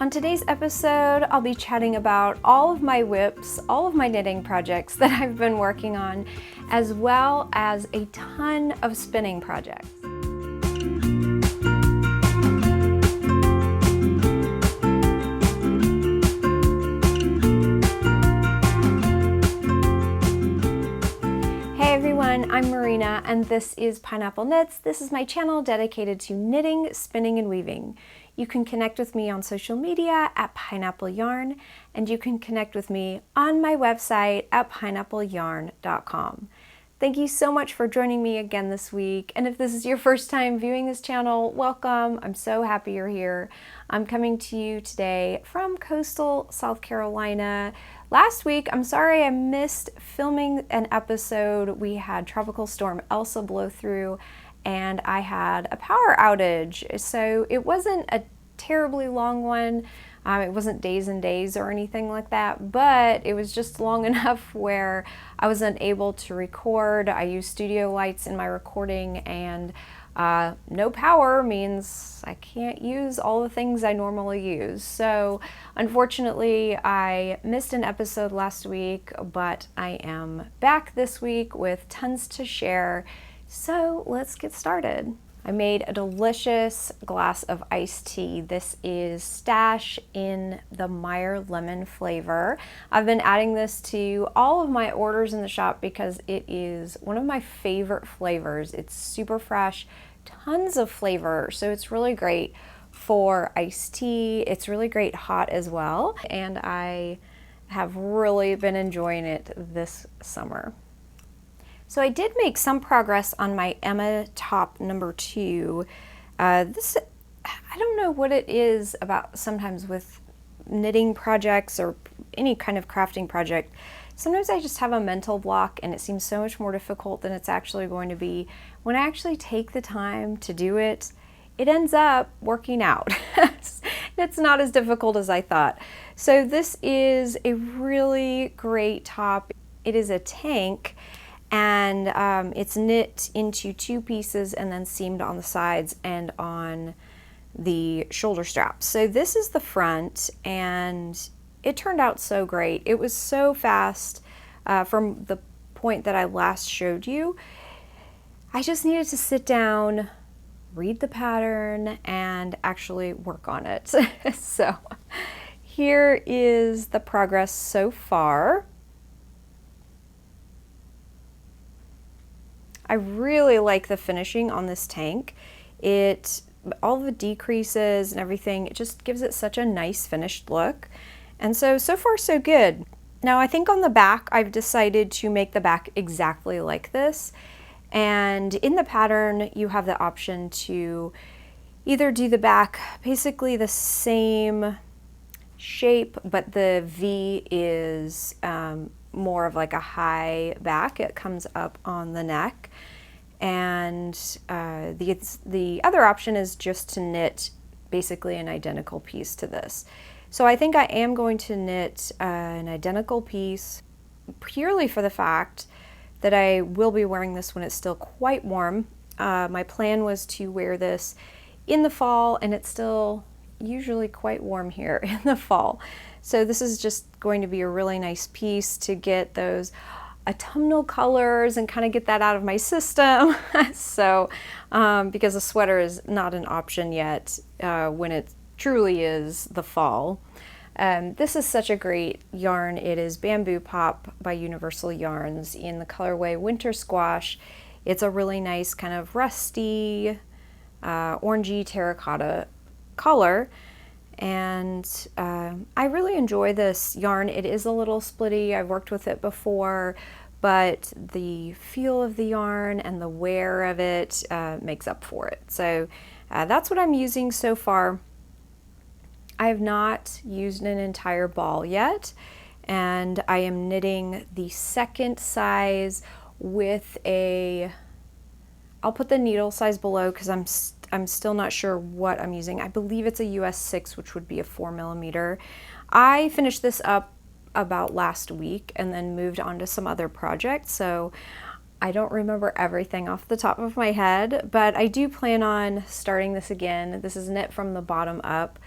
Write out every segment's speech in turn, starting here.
On today's episode, I'll be chatting about all of my whips, all of my knitting projects that I've been working on, as well as a ton of spinning projects. Hey everyone, I'm Marina and this is Pineapple Knits. This is my channel dedicated to knitting, spinning, and weaving. You can connect with me on social media at Pineapple Yarn, and you can connect with me on my website at pineappleyarn.com. Thank you so much for joining me again this week, and if this is your first time viewing this channel, welcome. I'm so happy you're here. I'm coming to you today from coastal South Carolina. Last week, I'm sorry I missed filming an episode. We had Tropical Storm Elsa blow through and I had a power outage. So it wasn't a terribly long one. It wasn't days and days or anything like that, but it was just long enough where I was unable to record. I use studio lights in my recording, and no power means I can't use all the things I normally use. So unfortunately, I missed an episode last week, but I am back this week with tons to share. So let's get started. I made a delicious glass of iced tea. This is Stash in the Meyer lemon flavor. I've been adding this to all of my orders in the shop because it is one of my favorite flavors. It's super fresh, tons of flavor, so it's really great for iced tea. It's really great hot as well, and I have really been enjoying it this summer. So I did make some progress on my Emma top number 2. I don't know what it is about sometimes with knitting projects or any kind of crafting project. Sometimes I just have a mental block and it seems so much more difficult than it's actually going to be. When I actually take the time to do it, it ends up working out. It's not as difficult as I thought. So this is a really great top. It is a tank, and it's knit into 2 pieces and then seamed on the sides and on the shoulder straps. So this is the front, and it turned out so great. It was so fast from the point that I last showed you. I just needed to sit down, read the pattern, and actually work on it. So here is the progress so far. I really like the finishing on this tank. All the decreases and everything, it just gives it such a nice finished look. And so far so good. Now I think on the back, I've decided to make the back exactly like this. And in the pattern, you have the option to either do the back basically the same shape, but the V is more of like a high back. It comes up on the neck. And the other option is just to knit basically an identical piece to this. So I think I am going to knit an identical piece purely for the fact that I will be wearing this when it's still quite warm. My plan was to wear this in the fall, and it's still usually quite warm here in the fall. So this is just going to be a really nice piece to get those autumnal colors and kind of get that out of my system. So because a sweater is not an option yet when it truly is the fall. This is such a great yarn. It is Bamboo Pop by Universal Yarns in the colorway Winter Squash. It's a really nice kind of rusty orangey terracotta color. And I really enjoy this yarn. It is a little splitty. I've worked with it before, but the feel of the yarn and the wear of it makes up for it. So that's what I'm using so far. I have not used an entire ball yet, and I am knitting the second size with I'll put the needle size below because I'm still not sure what I'm using. I believe it's a US 6, which would be a 4mm. I finished this up about last week and then moved on to some other projects, so I don't remember everything off the top of my head, but I do plan on starting this again. This is knit from the bottom up.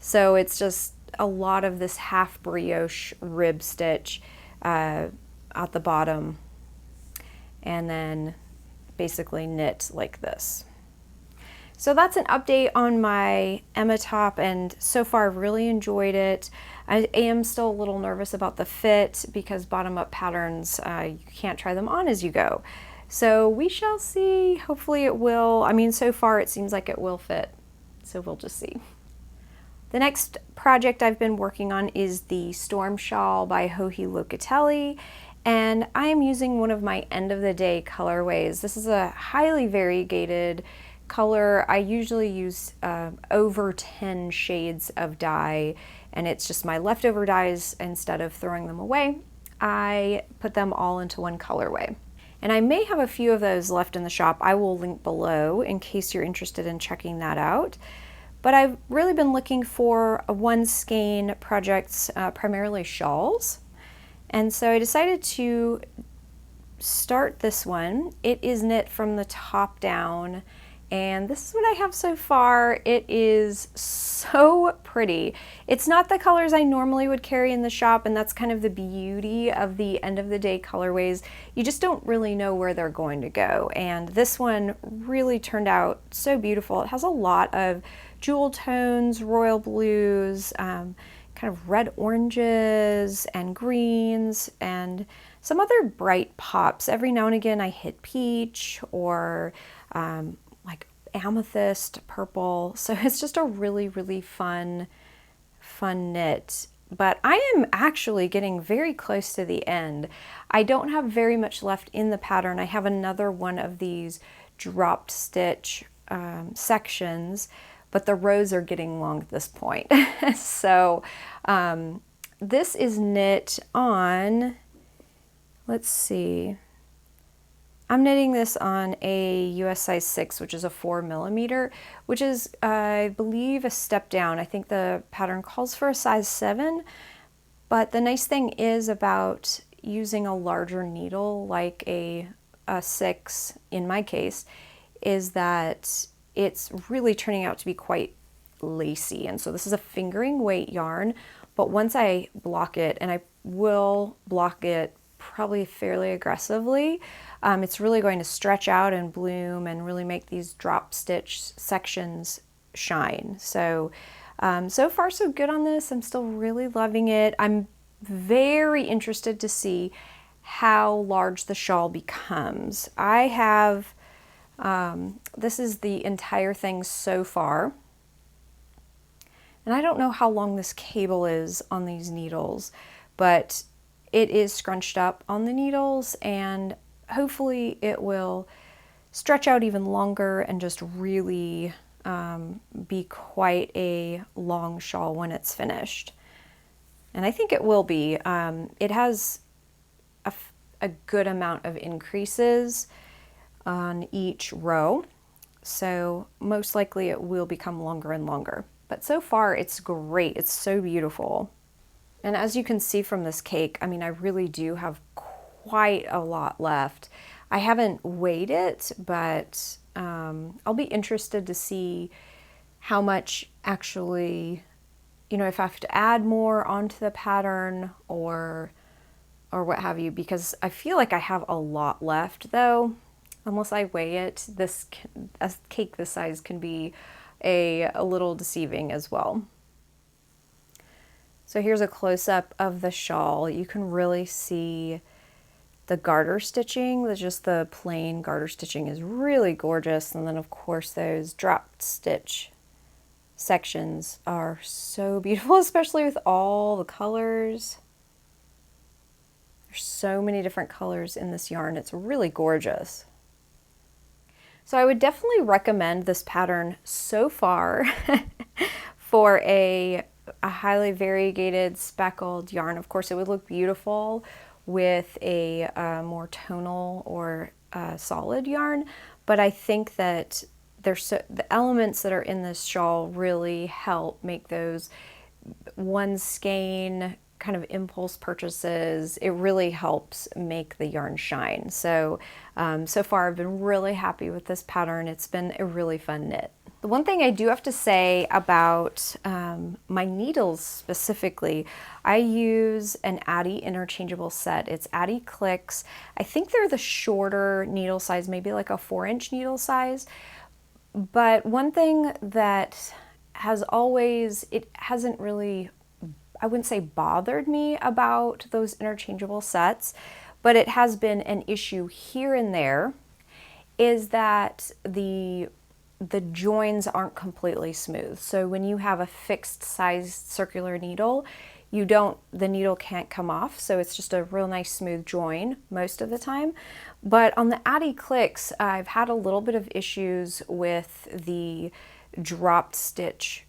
So it's just a lot of this half brioche rib stitch at the bottom, and then basically knit like this. So that's an update on my Emma top, and so far I've really enjoyed it. I am still a little nervous about the fit because bottom-up patterns, you can't try them on as you go. So we shall see. Hopefully it will. I mean, so far it seems like it will fit, so we'll just see. The next project I've been working on is the Storm Shawl by Joji Locatelli, and I am using one of my end of the day colorways. This is a highly variegated color. I usually use over 10 shades of dye, and it's just my leftover dyes. Instead of throwing them away, I put them all into one colorway. And I may have a few of those left in the shop. I will link below in case you're interested in checking that out. But I've really been looking for one skein projects, primarily shawls. And so I decided to start this one. It is knit from the top down, and this is what I have so far. It is so pretty. It's not the colors I normally would carry in the shop, and that's kind of the beauty of the end of the day colorways. You just don't really know where they're going to go, and this one really turned out so beautiful. It has a lot of jewel tones, royal blues, kind of red oranges and greens, and some other bright pops. Every now and again I hit peach or like amethyst purple. So it's just a really, really fun knit. But I am actually getting very close to the end. I don't have very much left in the pattern. I have another one of these dropped stitch sections, but the rows are getting long at this point. So this is knit on, let's see, I'm knitting this on a US size 6, which is a 4mm, which is, I believe, a step down. I think the pattern calls for a size 7, but the nice thing is about using a larger needle, like a 6 in my case, is that it's really turning out to be quite lacy. And so this is a fingering weight yarn, but once I block it, and I will block it probably fairly aggressively, it's really going to stretch out and bloom and really make these drop stitch sections shine. So so far so good on this. I'm still really loving it. I'm very interested to see how large the shawl becomes. I have this is the entire thing so far, and I don't know how long this cable is on these needles, but it is scrunched up on the needles, and hopefully it will stretch out even longer and just really be quite a long shawl when it's finished. And I think it will be. It has a good amount of increases on each row, so most likely it will become longer and longer. But so far it's great. It's so beautiful. And as you can see from this cake, I mean, I really do have quite a lot left. I haven't weighed it, but I'll be interested to see how much actually, you know, if I have to add more onto the pattern or what have you, because I feel like I have a lot left though. Unless I weigh it, a cake this size can be a little deceiving as well. So here's a close-up of the shawl. You can really see the garter stitching. Just the plain garter stitching is really gorgeous. And then of course those drop stitch sections are so beautiful, especially with all the colors. There's so many different colors in this yarn. It's really gorgeous. So I would definitely recommend this pattern so far for a highly variegated speckled yarn. Of course, it would look beautiful with a more tonal or solid yarn, but I think that the elements that are in this shawl really help make those one skein kind of impulse purchases. It really helps make the yarn shine. So so far I've been really happy with this pattern. It's been a really fun knit. The one thing I do have to say about my needles specifically, I use an Addy interchangeable set. It's Addy Clicks. I think they're the shorter needle size, maybe like a 4-inch needle size. But one thing that has always, it hasn't really, I wouldn't say bothered me about those interchangeable sets, but it has been an issue here and there, is that the joins aren't completely smooth. So when you have a fixed size circular needle, the needle can't come off, so it's just a real nice smooth join most of the time. But on the Addy Clicks, I've had a little bit of issues with the dropped stitch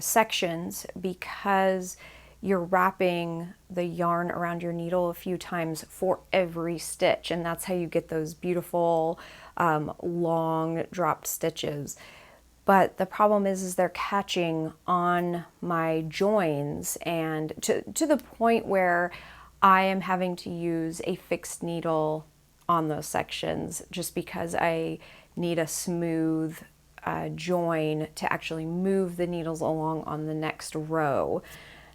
sections because you're wrapping the yarn around your needle a few times for every stitch, and that's how you get those beautiful long dropped stitches. But the problem is they're catching on my joins, and to the point where I am having to use a fixed needle on those sections just because I need a smooth join to actually move the needles along on the next row.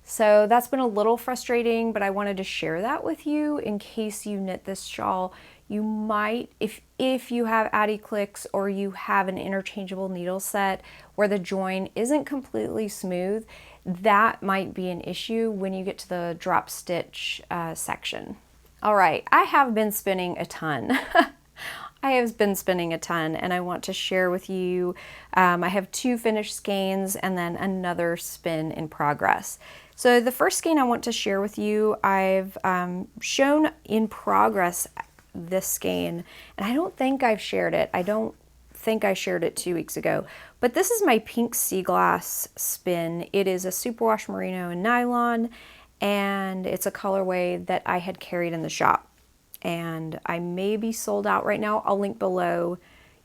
So that's been a little frustrating, but I wanted to share that with you in case you knit this shawl. You might, if you have Addy Clicks or you have an interchangeable needle set where the join isn't completely smooth, that might be an issue when you get to the drop stitch section. All right, I have been spinning a ton. I have been spinning a ton, and I want to share with you, I have 2 finished skeins and then another spin in progress. So the first skein I want to share with you, I've shown in progress this skein, and I don't think I've shared it. I don't think I shared it 2 weeks ago, but this is my pink Seaglass spin. It is a Superwash Merino and Nylon, and it's a colorway that I had carried in the shop. And I may be sold out right now. I'll link below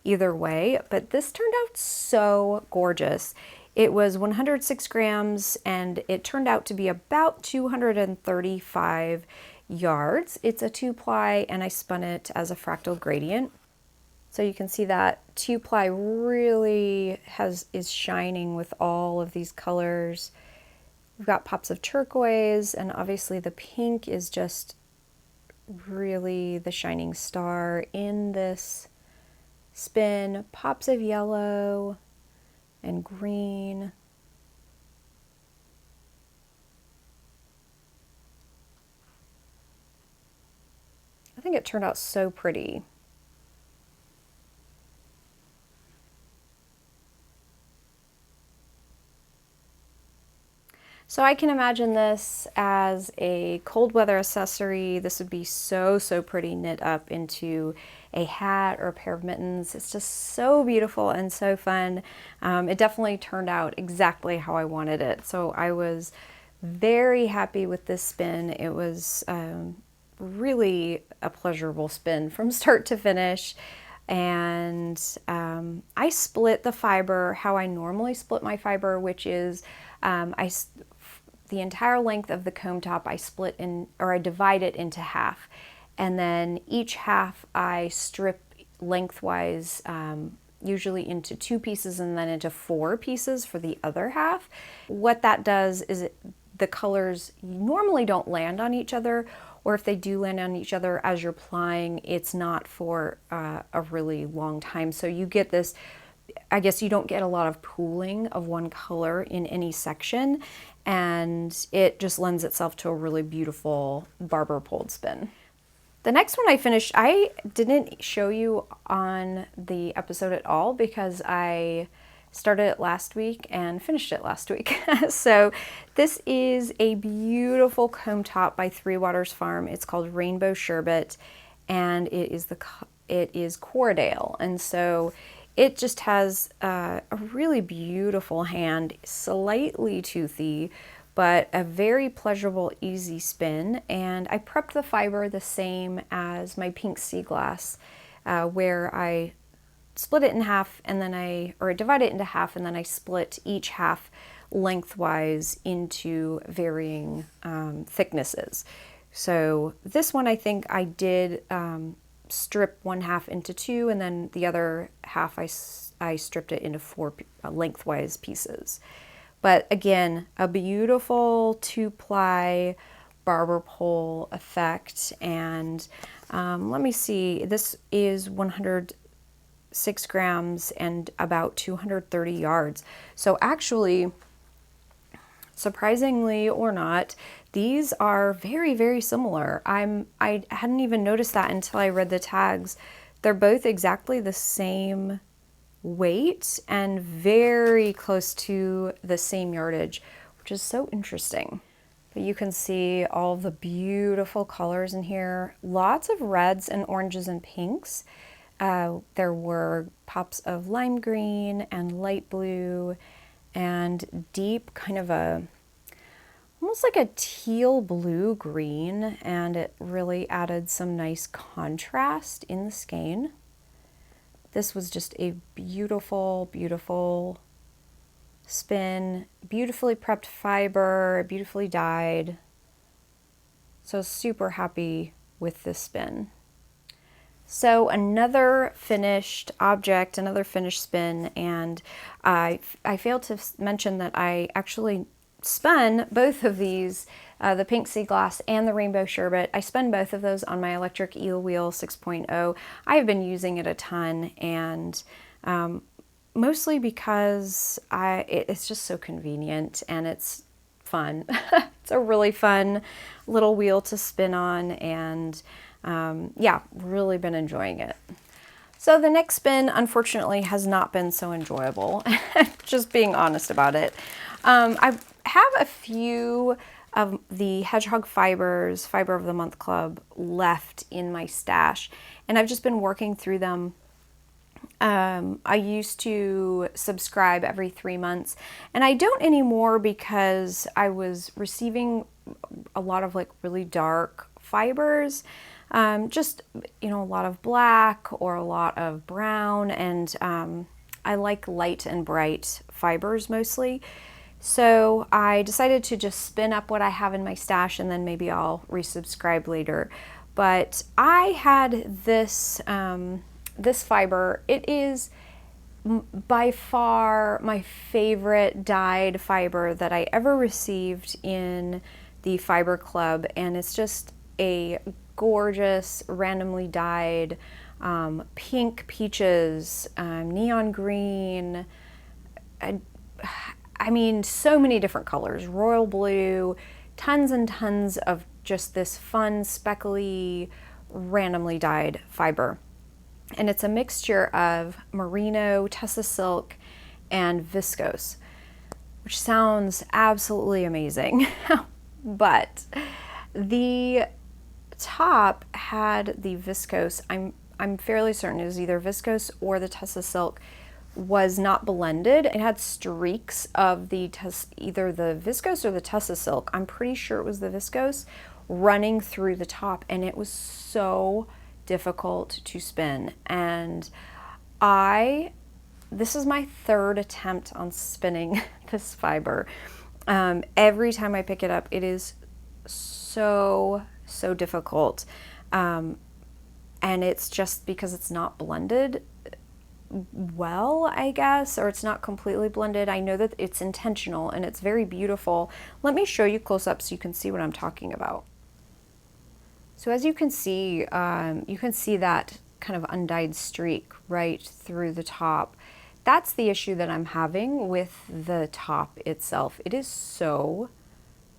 either way, but this turned out so gorgeous. It was 106 grams and it turned out to be about 235 yards. It's a 2-ply and I spun it as a fractal gradient. So you can see that 2-ply really is shining with all of these colors. We've got pops of turquoise, and obviously the pink is just really the shining star in this spin. Pops of yellow and green. I think it turned out so pretty. So I can imagine this as a cold weather accessory. This would be so, so pretty knit up into a hat or a pair of mittens. It's just so beautiful and so fun. It definitely turned out exactly how I wanted it. So I was very happy with this spin. It was really a pleasurable spin from start to finish. And I split the fiber how I normally split my fiber, which is the entire length of the comb top I split in, or I divide it into half, and then each half I strip lengthwise, usually into 2 pieces and then into 4 pieces for the other half. What that does is the colors normally don't land on each other, or if they do land on each other as you're plying, it's not for a really long time. So you get this, I guess you don't get a lot of pooling of one color in any section, and it just lends itself to a really beautiful barber pulled spin. The next one I finished, I didn't show you on the episode at all because I started it last week and finished it last week. So this is a beautiful comb top by Three Waters Farm. It's called Rainbow Sherbet, and it is Corriedale, and so it just has a really beautiful hand, slightly toothy, but a very pleasurable, easy spin. And I prepped the fiber the same as my pink Seaglass, where I split it in half and then I divide it into half, and then I split each half lengthwise into varying thicknesses. So this one I think I did strip one half into two, and then the other half I stripped it into four lengthwise pieces. But again, a beautiful 2-ply barber pole effect. And let me see, this is 106 grams and about 230 yards. So actually, surprisingly or not, these are very, very similar. I hadn't even noticed that until I read the tags. They're both exactly the same weight and very close to the same yardage, which is so interesting. But you can see all the beautiful colors in here. Lots of reds and oranges and pinks. There were pops of lime green and light blue and deep kind of almost like a teal blue green, and it really added some nice contrast in the skein. This was just a beautiful, beautiful spin, beautifully prepped fiber, beautifully dyed. So super happy with this spin. So another finished object, another finished spin, and I failed to mention that I actually spun both of these, the pink Seaglass and the rainbow Sherbet. I spun both of those on my electric Eel Wheel 6.0. I have been using it a ton, and mostly because it's just so convenient and it's fun. It's a really fun little wheel to spin on, and yeah, really been enjoying it. So the next spin, unfortunately, has not been so enjoyable, just being honest about it. I have a few of the Hedgehog Fibres Fiber of the Month Club left in my stash, and I've just been working through them. I used to subscribe every 3 months, and I don't anymore because I was receiving a lot of like really dark fibers, just, you know, a lot of black or a lot of brown, and I like light and bright fibers mostly. So I decided to just spin up what I have in my stash, and then maybe I'll resubscribe later. But I had this this fiber. It is by far my favorite dyed fiber that I ever received in the Fiber Club, and it's just a gorgeous, randomly dyed pink peaches, neon green, I mean, so many different colors, royal blue, tons and tons of just this fun, speckly, randomly dyed fiber. And it's a mixture of merino, Tessa silk, and viscose, which sounds absolutely amazing. But the top had the viscose, I'm fairly certain it was either viscose or the Tessa silk, was not blended. It had streaks of either the viscose or the Tessa silk. I'm pretty sure it was the viscose running through the top, and it was so difficult to spin. And this is my third attempt on spinning this fiber. Every time I pick it up, it is so difficult. And it's just because it's not blended well, I guess, or it's not completely blended. I know that it's intentional and it's very beautiful. Let me show you close up so you can see what I'm talking about. So as you can see that kind of undyed streak right through the top. That's the issue that I'm having with the top itself. It is so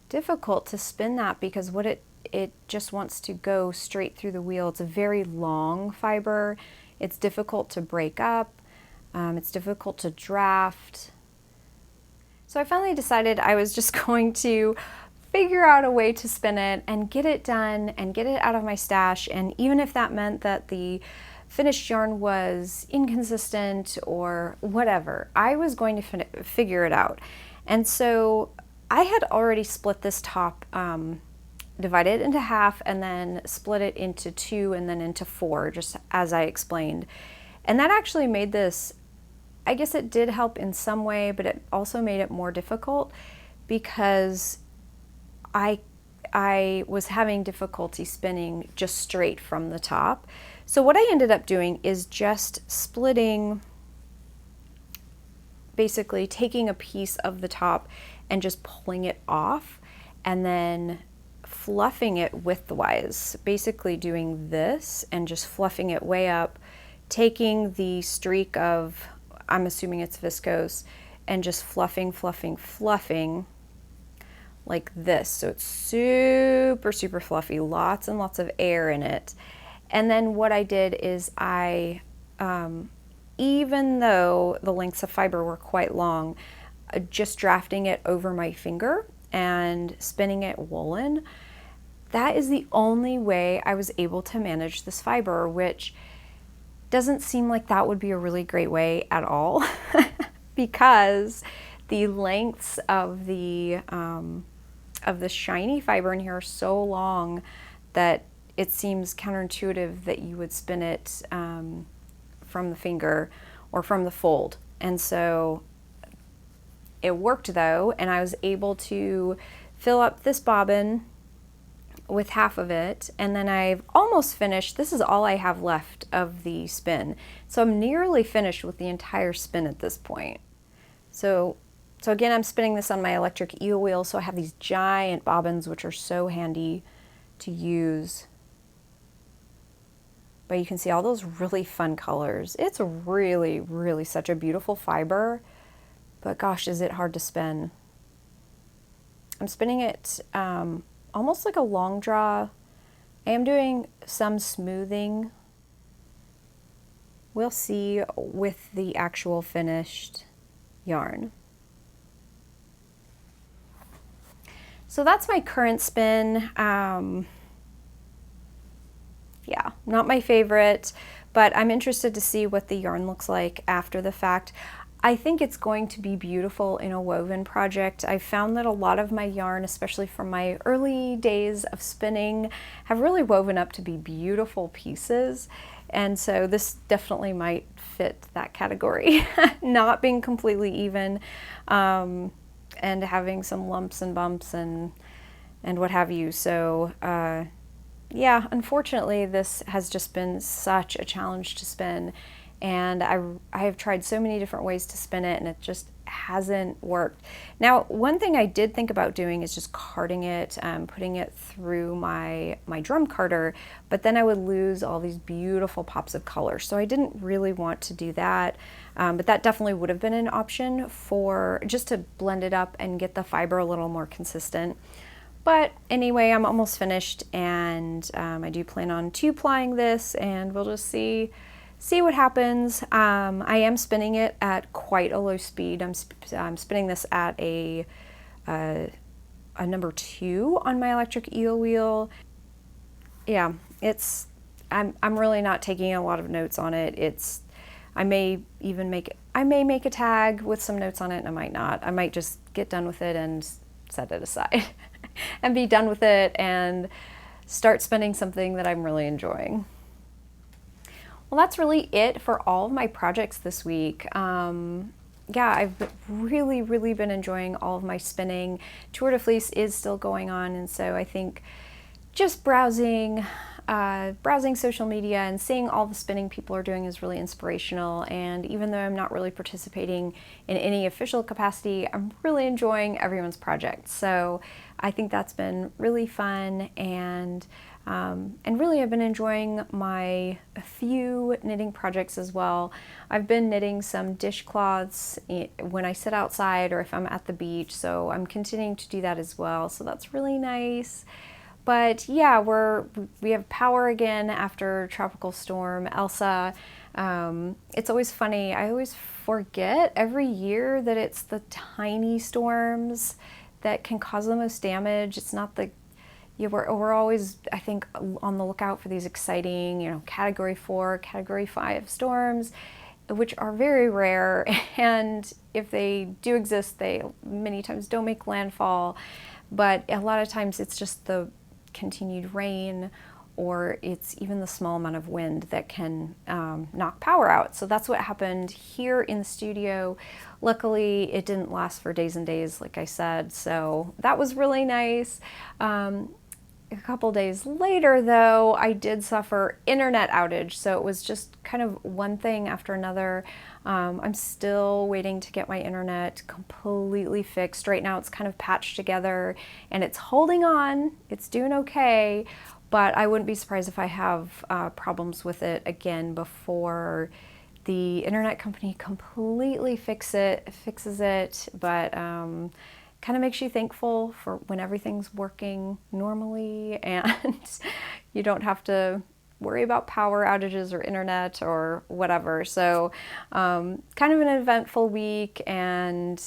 difficult to spin that because it just wants to go straight through the wheel. It's a very long fiber. It's difficult to break up. It's difficult to draft. So I finally decided I was just going to figure out a way to spin it and get it done and get it out of my stash. And even if that meant that the finished yarn was inconsistent or whatever, I was going to figure it out. And so I had already split this top, divided it into half, and then split it into 2 and then into 4, just as I explained. And that actually made this, I guess it did help in some way, but it also made it more difficult because I I was having difficulty spinning just straight from the top. So what I ended up doing is just splitting, basically taking a piece of the top and just pulling it off and then fluffing it widthwise, basically doing this and just fluffing it way up, taking the streak of, I'm assuming it's viscose, and just fluffing like this. So it's super, super fluffy, lots and lots of air in it. And then what I did is I, even though the lengths of fiber were quite long, just drafting it over my finger and spinning it woolen, that is the only way I was able to manage this fiber, which doesn't seem like that would be a really great way at all because the lengths of the shiny fiber in here are so long that it seems counterintuitive that you would spin it from the finger or from the fold. And so it worked though, and I was able to fill up this bobbin with half of it, and then I've almost finished. This is all I have left of the spin. So I'm nearly finished with the entire spin at this point. So again, I'm spinning this on my electric eel wheel, so I have these giant bobbins which are so handy to use. But you can see all those really fun colors. It's really, really such a beautiful fiber, but gosh, is it hard to spin. I'm spinning it almost like a long draw. I am doing some smoothing. We'll see with the actual finished yarn. So that's my current spin. Yeah, not my favorite, but I'm interested to see what the yarn looks like after the fact. I think it's going to be beautiful in a woven project. I found that a lot of my yarn, especially from my early days of spinning, have really woven up to be beautiful pieces. And so this definitely might fit that category, not being completely even, and having some lumps and bumps and what have you. So yeah, unfortunately, this has just been such a challenge to spin. And I have tried so many different ways to spin it, and it just hasn't worked. Now, one thing I did think about doing is just carding it, putting it through my drum carder, but then I would lose all these beautiful pops of color. So I didn't really want to do that, but that definitely would have been an option for just to blend it up and get the fiber a little more consistent. But anyway, I'm almost finished, and I do plan on two-plying this, and we'll just see what happens. I am spinning it at quite a low speed. I'm spinning this at a number 2 on my electric eel wheel. Yeah, I'm really not taking a lot of notes on it. I may make a tag with some notes on it, and I might not. I might just get done with it and set it aside and be done with it and start spinning something that I'm really enjoying. Well, that's really it for all of my projects this week. Yeah, I've really been enjoying all of my spinning. Tour de Fleece is still going on, and so I think just browsing social media and seeing all the spinning people are doing is really inspirational. And even though I'm not really participating in any official capacity, I'm really enjoying everyone's projects. So I think that's been really fun, and really I've been enjoying my few knitting projects as well. I've been knitting some dishcloths when I sit outside or if I'm at the beach, so I'm continuing to do that as well, so that's really nice. But yeah, we have power again after Tropical Storm Elsa. It's always funny, I always forget every year that it's the tiny storms that can cause the most damage. It's not the we're always, I think, on the lookout for these exciting, Category 4, Category 5 storms, which are very rare, and if they do exist, they many times don't make landfall, but a lot of times it's just the continued rain, or it's even the small amount of wind that can knock power out. So that's what happened here in the studio. Luckily, it didn't last for days and days, like I said, so that was really nice. A couple days later though, I did suffer internet outage, so it was just kind of one thing after another. I'm still waiting to get my internet completely fixed. Right now it's kind of patched together and it's holding on, it's doing okay, but I wouldn't be surprised if I have problems with it again before the internet company completely fixes it, but kind of makes you thankful for when everything's working normally and you don't have to worry about power outages or internet or whatever. So kind of an eventful week, and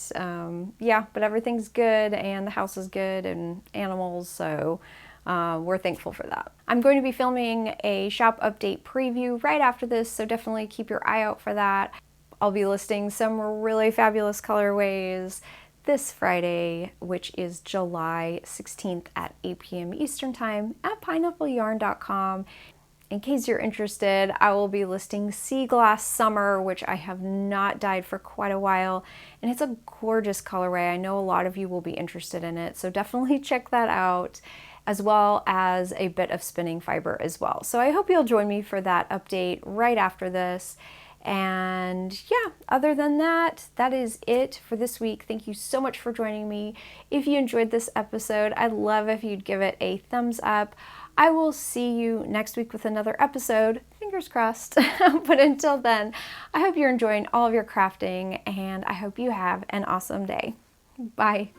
yeah, but everything's good and the house is good and animals, so we're thankful for that. I'm going to be filming a shop update preview right after this, so definitely keep your eye out for that. I'll be listing some really fabulous colorways this Friday, which is July 16th at 8 p.m. Eastern Time at pineappleyarn.com. In case you're interested, I will be listing Seaglass Summer, which I have not dyed for quite a while, and it's a gorgeous colorway. I know a lot of you will be interested in it, so definitely check that out, as well as a bit of spinning fiber as well. So I hope you'll join me for that update right after this. And yeah, other than that, that is it for this week. Thank you so much for joining me. If you enjoyed this episode, I'd love if you'd give it a thumbs up. I will see you next week with another episode, fingers crossed. But until then, I hope you're enjoying all of your crafting, and I hope you have an awesome day. Bye.